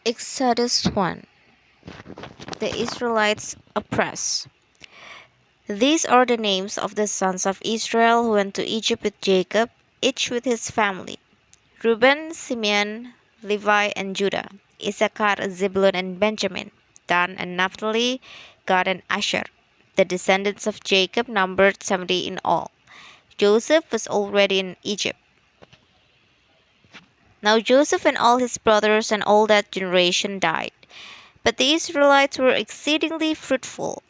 Exodus 1. The Israelites oppressed. These are the names of the sons of Israel who went to Egypt with Jacob, each with his family: Reuben, Simeon, Levi, and Judah; Issachar, Zebulun, and Benjamin; Dan and Naphtali; Gad and Asher. The descendants of Jacob numbered 70 in all. Joseph was already in Egypt. Now Joseph and all his brothers and all that generation died. But the Israelites were exceedingly fruitful.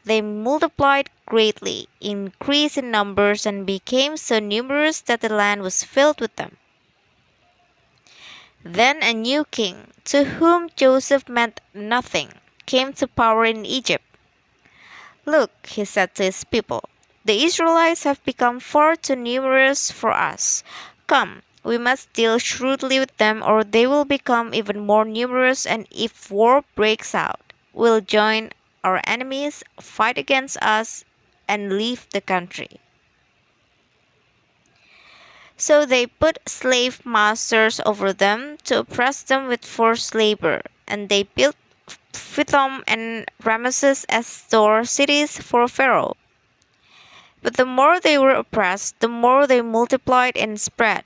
They multiplied greatly, increased in numbers, and became so numerous that the land was filled with them. Then a new king, to whom Joseph meant nothing, came to power in Egypt. "Look," he said to his people, "the Israelites have become far too numerous for us. Come, we must deal shrewdly with them, or they will become even more numerous, and if war breaks out, will join our enemies, fight against us, and leave the country." So they put slave masters over them to oppress them with forced labor, and they built Pithom and Ramesses as store cities for Pharaoh. But the more they were oppressed, the more they multiplied and spread.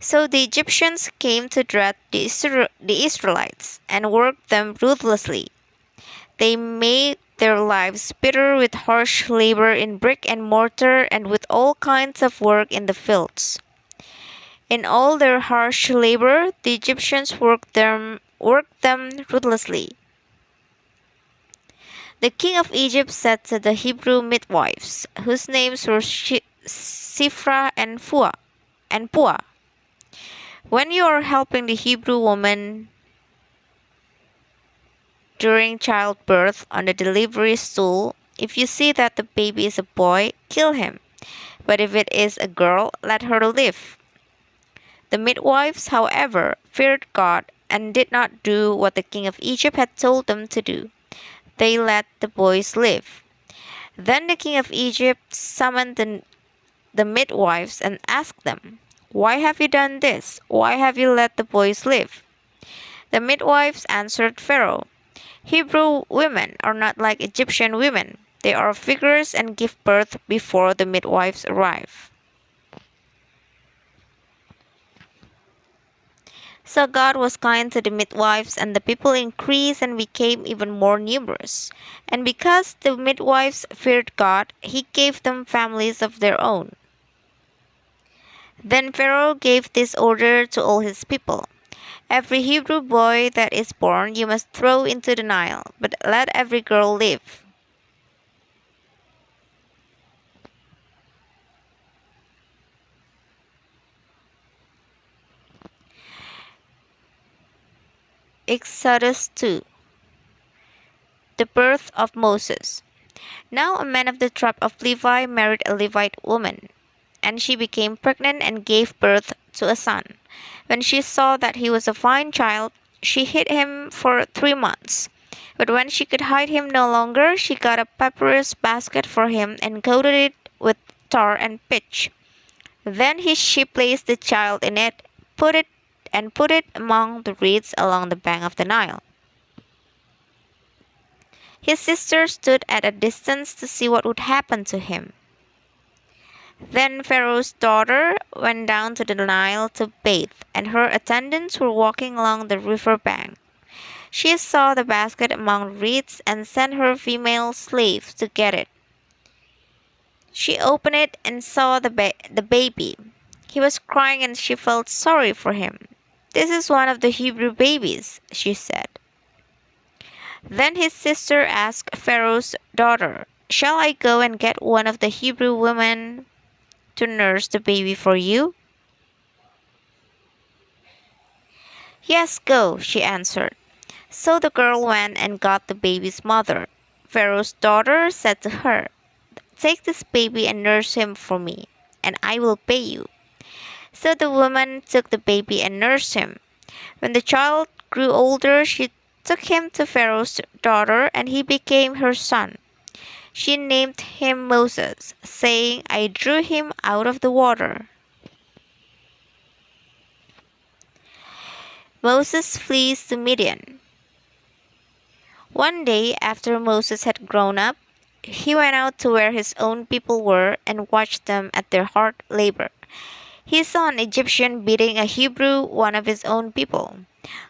So the Egyptians came to dread the Israelites and worked them ruthlessly. They made their lives bitter with harsh labor in brick and mortar and with all kinds of work in the fields. In all their harsh labor, the Egyptians worked them ruthlessly. The king of Egypt said to the Hebrew midwives, whose names were Shiphrah and Puah, "When you are helping the Hebrew woman during childbirth on the delivery stool, if you see that the baby is a boy, kill him. But if it is a girl, let her live." The midwives, however, feared God and did not do what the king of Egypt had told them to do. They let the boys live. Then the king of Egypt summoned the midwives and asked them, "Why have you done this? Why have you let the boys live?" The midwives answered Pharaoh, "Hebrew women are not like Egyptian women. They are vigorous and give birth before the midwives arrive." So God was kind to the midwives, and the people increased and became even more numerous. And because the midwives feared God, he gave them families of their own. Then Pharaoh gave this order to all his people: "Every Hebrew boy that is born you must throw into the Nile, but let every girl live." Exodus 2. The birth of Moses. Now a man of the tribe of Levi married a Levite woman, and she became pregnant and gave birth to a son. When she saw that he was a fine child, she hid him for 3 months. But when she could hide him no longer, she got a papyrus basket for him and coated it with tar and pitch. Then she placed the child in it, put it among the reeds along the bank of the Nile. His sister stood at a distance to see what would happen to him. Then Pharaoh's daughter went down to the Nile to bathe, and her attendants were walking along the river bank. She saw the basket among reeds and sent her female slaves to get it. She opened it and saw the baby. He was crying and she felt sorry for him. "This is one of the Hebrew babies," she said. Then his sister asked Pharaoh's daughter, "Shall I go and get one of the Hebrew women to nurse the baby for you?" "Yes, go," she answered. So the girl went and got the baby's mother. Pharaoh's daughter said to her, "Take this baby and nurse him for me, and I will pay you." So the woman took the baby and nursed him. When the child grew older, she took him to Pharaoh's daughter, and he became her son. She named him Moses, saying, "I drew him out of the water." Moses flees to Midian. One day, after Moses had grown up, he went out to where his own people were and watched them at their hard labor. He saw an Egyptian beating a Hebrew, one of his own people.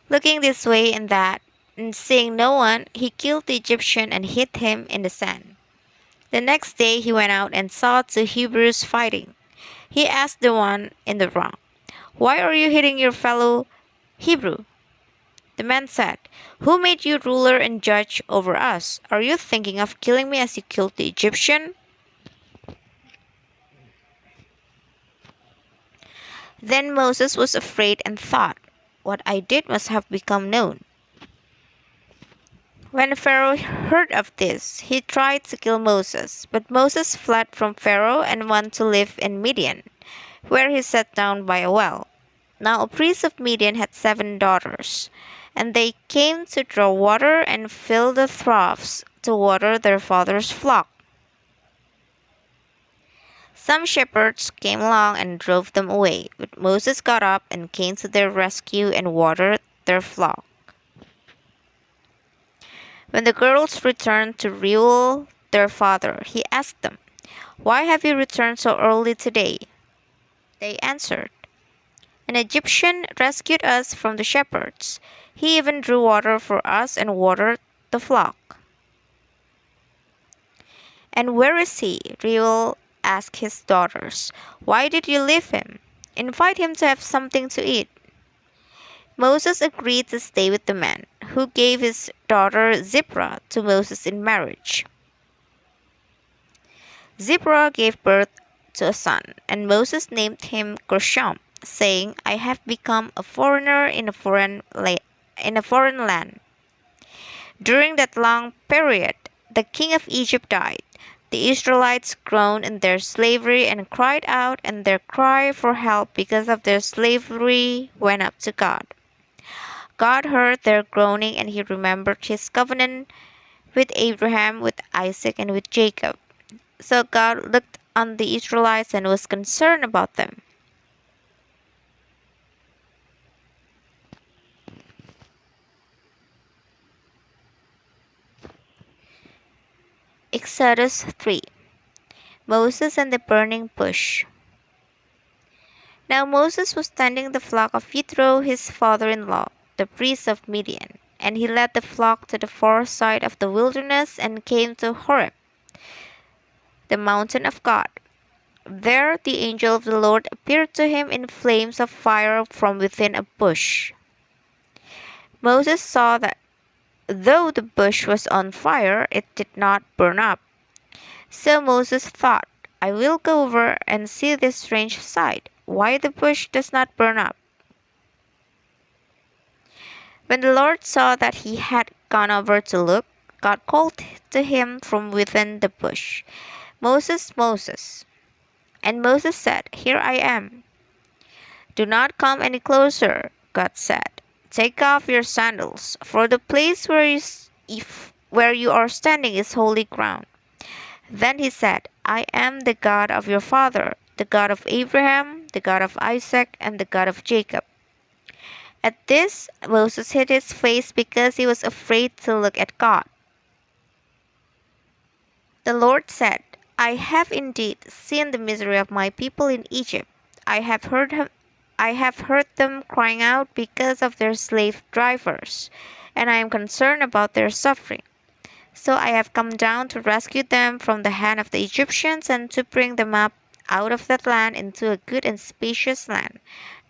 Looking this way and that, and seeing no one, he killed the Egyptian and hid him in the sand. The next day he went out and saw two Hebrews fighting. He asked the one in the wrong, "Why are you hitting your fellow Hebrew?" The man said, "Who made you ruler and judge over us? Are you thinking of killing me as you killed the Egyptian?" Then Moses was afraid and thought, "What I did must have become known." When Pharaoh heard of this, he tried to kill Moses, but Moses fled from Pharaoh and went to live in Midian, where he sat down by a well. Now a priest of Midian had 7 daughters, and they came to draw water and fill the troughs to water their father's flock. Some shepherds came along and drove them away, but Moses got up and came to their rescue and watered their flock. When the girls returned to Reuel, their father, he asked them, "Why have you returned so early today?" They answered, "An Egyptian rescued us from the shepherds. He even drew water for us and watered the flock." "And where is he?" Reuel asked his daughters. "Why did you leave him? Invite him to have something to eat." Moses agreed to stay with the man, who gave his daughter Zipporah to Moses in marriage. Zipporah gave birth to a son, and Moses named him Gershom, saying, "I have become a foreigner in a foreign land." During that long period, the king of Egypt died. The Israelites groaned in their slavery and cried out, and their cry for help because of their slavery went up to God. God heard their groaning, and he remembered his covenant with Abraham, with Isaac, and with Jacob. So God looked on the Israelites and was concerned about them. Exodus 3. Moses and the burning bush. Now Moses was tending the flock of Jethro, his father-in-law, the priest of Midian. And he led the flock to the far side of the wilderness and came to Horeb, the mountain of God. There the angel of the Lord appeared to him in flames of fire from within a bush. Moses saw that though the bush was on fire, it did not burn up. So Moses thought, "I will go over and see this strange sight, why the bush does not burn up." When the Lord saw that he had gone over to look, God called to him from within the bush, "Moses, Moses." And Moses said, "Here I am." "Do not come any closer," God said. "Take off your sandals, for the place where you are standing is holy ground." Then he said, "I am the God of your father, the God of Abraham, the God of Isaac, and the God of Jacob." At this, Moses hid his face because he was afraid to look at God. The Lord said, "I have indeed seen the misery of my people in Egypt. I have heard them crying out because of their slave drivers, and I am concerned about their suffering. So I have come down to rescue them from the hand of the Egyptians and to bring them up out of that land into a good and spacious land,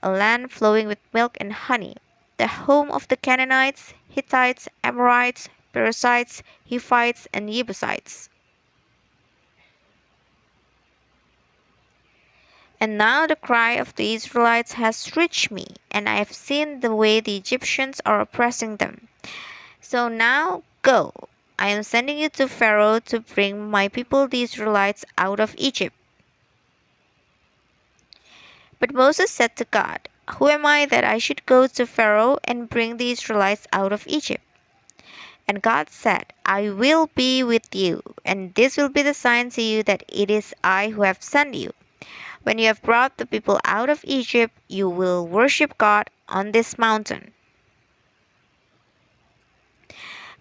a land flowing with milk and honey, the home of the Canaanites, Hittites, Amorites, Perizzites, Hivites, and Jebusites." And now the cry of the Israelites has reached me, and I have seen the way the Egyptians are oppressing them. So now go. I am sending you to Pharaoh to bring my people the Israelites out of Egypt. But Moses said to God, "Who am I that I should go to Pharaoh and bring the Israelites out of Egypt?" And God said, "I will be with you, and this will be the sign to you that it is I who have sent you. When you have brought the people out of Egypt, you will worship God on this mountain."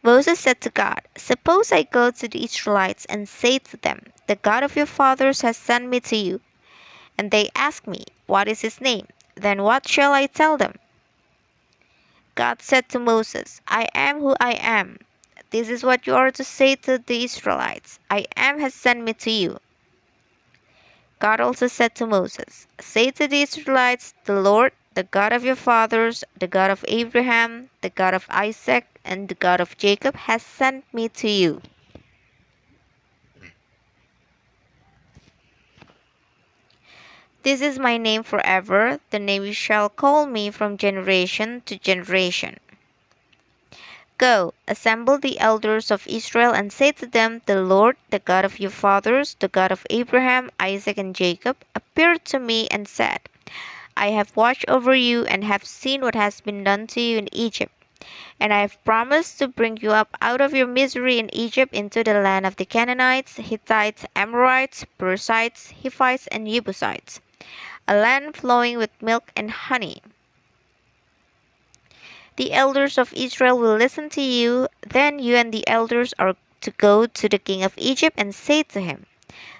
Moses said to God, "Suppose I go to the Israelites and say to them, 'The God of your fathers has sent me to you,' and they ask me, 'What is his name?' Then what shall I tell them?" God said to Moses, "I am who I am. This is what you are to say to the Israelites: 'I am has sent me to you.'" God also said to Moses, "Say to the Israelites, 'The Lord, the God of your fathers, the God of Abraham, the God of Isaac, and the God of Jacob has sent me to you.'" "This is my name forever, the name you shall call me from generation to generation. Go, assemble the elders of Israel and say to them, 'The Lord, the God of your fathers, the God of Abraham, Isaac, and Jacob, appeared to me and said, I have watched over you and have seen what has been done to you in Egypt. And I have promised to bring you up out of your misery in Egypt into the land of the Canaanites, Hittites, Amorites, Perizzites, Hivites, and Jebusites, a land flowing with milk and honey. The elders of Israel will listen to you. Then you and the elders are to go to the king of Egypt and say to him,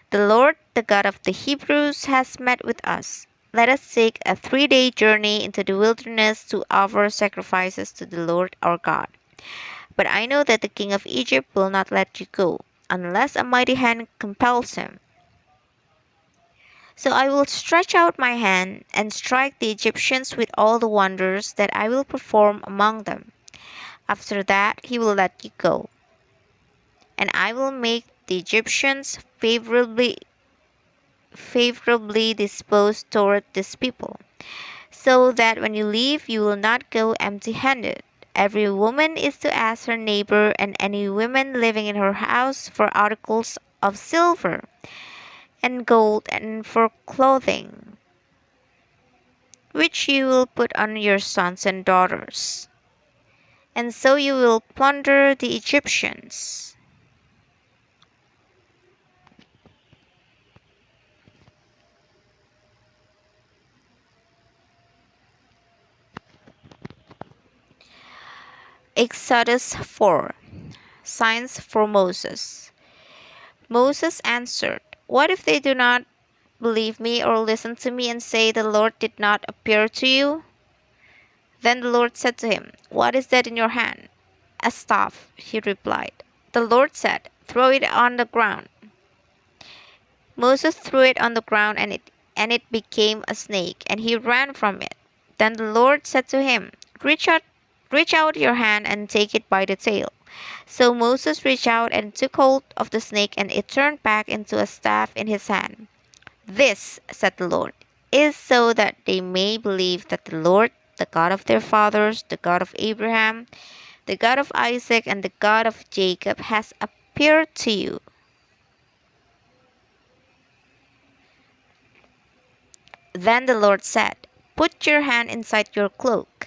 'The Lord, the God of the Hebrews, has met with us. Let us take a 3-day journey into the wilderness to offer sacrifices to the Lord our God.' But I know that the king of Egypt will not let you go, unless a mighty hand compels him. So I will stretch out my hand and strike the Egyptians with all the wonders that I will perform among them. After that he will let you go, and I will make the Egyptians favorably disposed toward this people, so that when you leave you will not go empty-handed. Every woman is to ask her neighbor and any women living in her house for articles of silver and gold and for clothing, which you will put on your sons and daughters. And so you will plunder the Egyptians." Exodus 4. Signs for Moses. Moses answered, "What if they do not believe me or listen to me and say, 'The Lord did not appear to you'?" Then the Lord said to him, "What is that in your hand?" "A staff," he replied. The Lord said, "Throw it on the ground." Moses threw it on the ground, and it became a snake, and he ran from it. Then the Lord said to him, Reach out your hand and take it by the tail." So Moses reached out and took hold of the snake, and it turned back into a staff in his hand. "This," said the Lord, "is so that they may believe that the Lord, the God of their fathers, the God of Abraham, the God of Isaac, and the God of Jacob, has appeared to you." Then the Lord said, "Put your hand inside your cloak."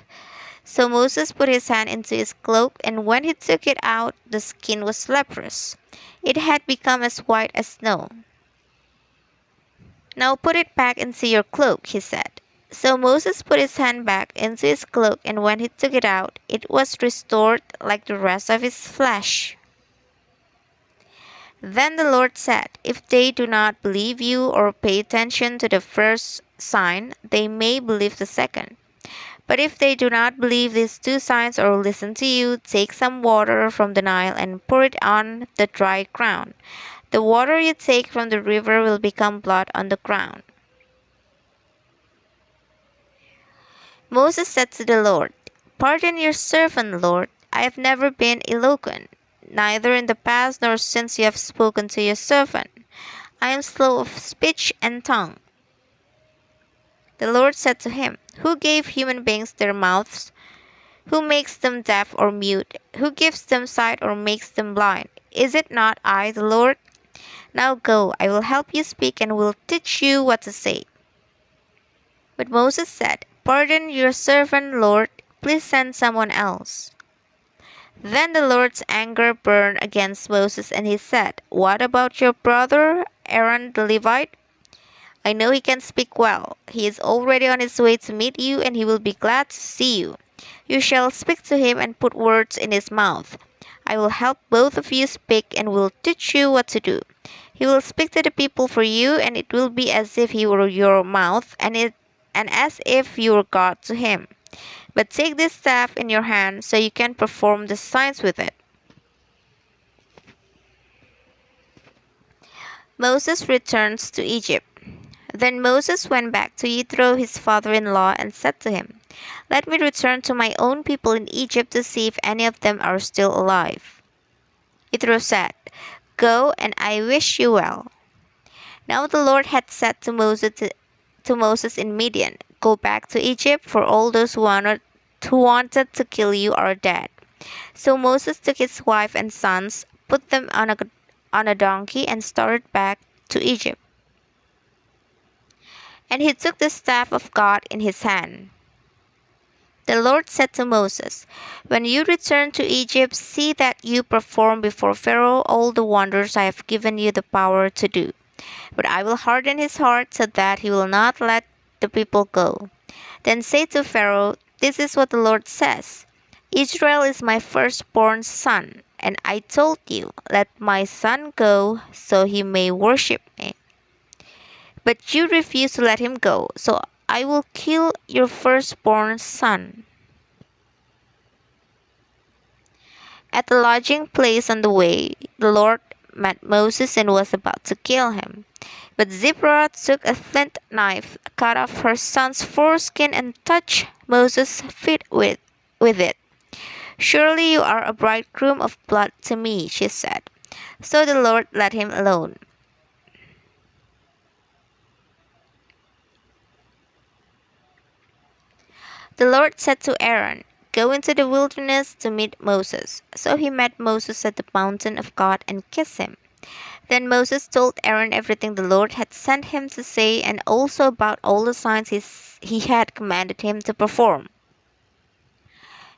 So Moses put his hand into his cloak, and when he took it out, the skin was leprous. It had become as white as snow. "Now put it back into your cloak," he said. So Moses put his hand back into his cloak, and when he took it out, it was restored like the rest of his flesh. Then the Lord said, "If they do not believe you or pay attention to the first sign, they may believe the second. But if they do not believe these 2 signs or listen to you, take some water from the Nile and pour it on the dry ground. The water you take from the river will become blood on the ground." Moses said to the Lord, "Pardon your servant, Lord. I have never been eloquent, neither in the past nor since you have spoken to your servant. I am slow of speech and tongue." The Lord said to him, "Who gave human beings their mouths? Who makes them deaf or mute? Who gives them sight or makes them blind? Is it not I, the Lord? Now go, I will help you speak and will teach you what to say." But Moses said, "Pardon your servant, Lord. Please send someone else." Then the Lord's anger burned against Moses, and he said, "What about your brother, Aaron the Levite? I know he can speak well. He is already on his way to meet you, and he will be glad to see you. You shall speak to him and put words in his mouth. I will help both of you speak and will teach you what to do. He will speak to the people for you, and it will be as if he were your mouth, and as if you were God to him. But take this staff in your hand so you can perform the signs with it." Moses returns to Egypt. Then Moses went back to Jethro his father-in-law and said to him, "Let me return to my own people in Egypt to see if any of them are still alive." Jethro said, "Go, and I wish you well." Now the Lord had said to Moses in Midian, "Go back to Egypt, for all those who wanted to kill you are dead." So Moses took his wife and sons, put them on a donkey, and started back to Egypt. And he took the staff of God in his hand. The Lord said to Moses, "When you return to Egypt, see that you perform before Pharaoh all the wonders I have given you the power to do. But I will harden his heart so that he will not let the people go. Then say to Pharaoh, 'This is what the Lord says: Israel is my firstborn son, and I told you, let my son go so he may worship me. But you refuse to let him go, so I will kill your firstborn son.'" At the lodging place on the way, the Lord met Moses and was about to kill him. But Zipporah took a flint knife, cut off her son's foreskin, and touched Moses' feet with it. "Surely you are a bridegroom of blood to me," she said. So the Lord let him alone. The Lord said to Aaron, "Go into the wilderness to meet Moses." So he met Moses at the mountain of God and kissed him. Then Moses told Aaron everything the Lord had sent him to say, and also about all the signs he had commanded him to perform.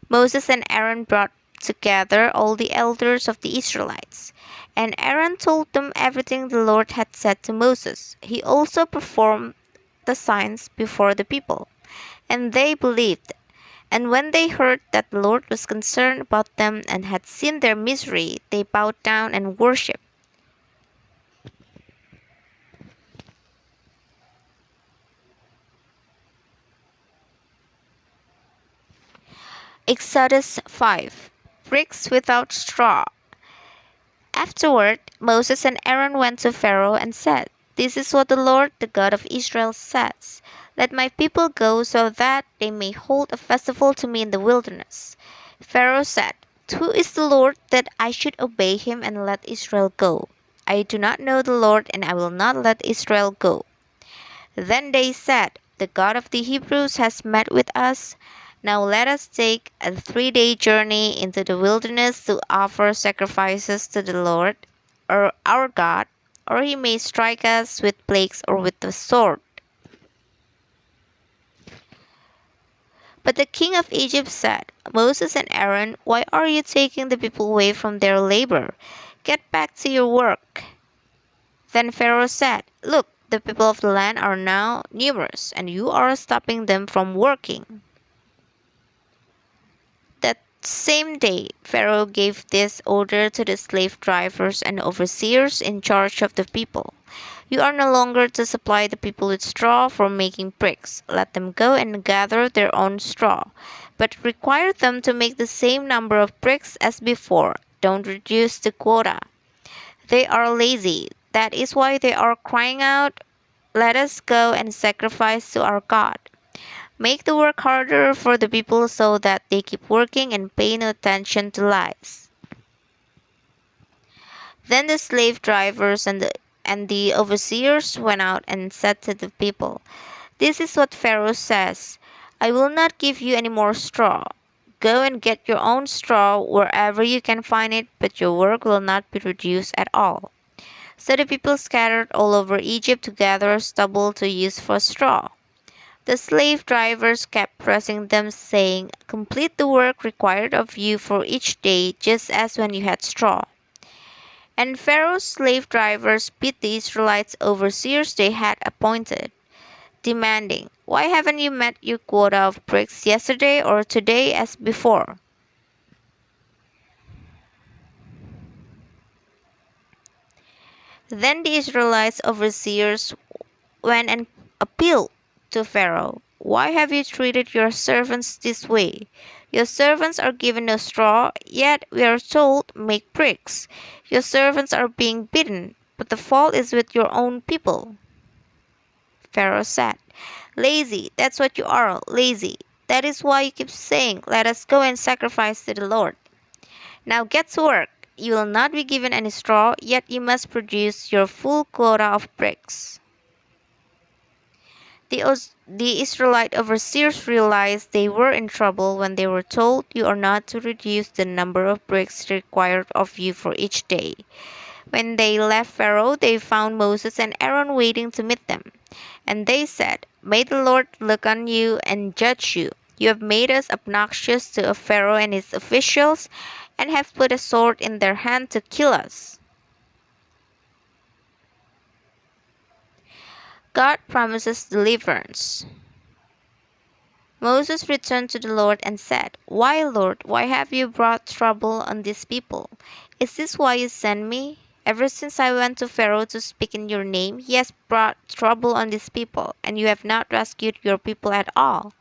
Moses and Aaron brought together all the elders of the Israelites, and Aaron told them everything the Lord had said to Moses. He also performed the signs before the people, and they believed. And when they heard that the Lord was concerned about them and had seen their misery, they bowed down and worshipped. Exodus 5. Bricks without straw. Afterward, Moses and Aaron went to Pharaoh and said, "This is what the Lord, the God of Israel, says: Let my people go so that they may hold a festival to me in the wilderness." Pharaoh said, "Who is the Lord that I should obey him and let Israel go? I do not know the Lord, and I will not let Israel go." Then they said, "The God of the Hebrews has met with us. Now let us take a 3-day journey into the wilderness to offer sacrifices to the Lord, or our God, or he may strike us with plagues or with the sword." But the king of Egypt said, "Moses and Aaron, why are you taking the people away from their labor? Get back to your work." Then Pharaoh said, "Look, the people of the land are now numerous, and you are stopping them from working." That same day, Pharaoh gave this order to the slave drivers and overseers in charge of the people: "You are no longer to supply the people with straw for making bricks. Let them go and gather their own straw, but require them to make the same number of bricks as before. Don't reduce the quota. They are lazy. That is why they are crying out, 'Let us go and sacrifice to our God.' Make the work harder for the people so that they keep working and pay no attention to lies." Then the slave drivers and the overseers went out and said to the people, "This is what Pharaoh says: I will not give you any more straw. Go and get your own straw wherever you can find it, but your work will not be reduced at all." So the people scattered all over Egypt to gather stubble to use for straw. The slave drivers kept pressing them, saying, "Complete the work required of you for each day, just as when you had straw." And Pharaoh's slave drivers beat the Israelites overseers they had appointed, demanding, "Why haven't you met your quota of bricks yesterday or today as before?" Then the Israelites overseers went and appealed to Pharaoh. Why have you treated your servants this way? Your servants are given no straw, yet we are told, make bricks. Your servants are being beaten, but the fault is with your own people. Pharaoh said, Lazy, that's what you are, lazy. That is why you keep saying, Let us go and sacrifice to the Lord. Now get to work. You will not be given any straw, yet you must produce your full quota of bricks. The Israelite overseers realized they were in trouble when they were told, You are not to reduce the number of bricks required of you for each day. When they left Pharaoh, they found Moses and Aaron waiting to meet them. And they said, May the Lord look on you and judge you. You have made us obnoxious to Pharaoh and his officials, and have put a sword in their hand to kill us. God promises deliverance. Moses returned to the Lord and said, Why, Lord, why have you brought trouble on these people? Is this why you sent me? Ever since I went to Pharaoh to speak in your name, he has brought trouble on these people, and you have not rescued your people at all.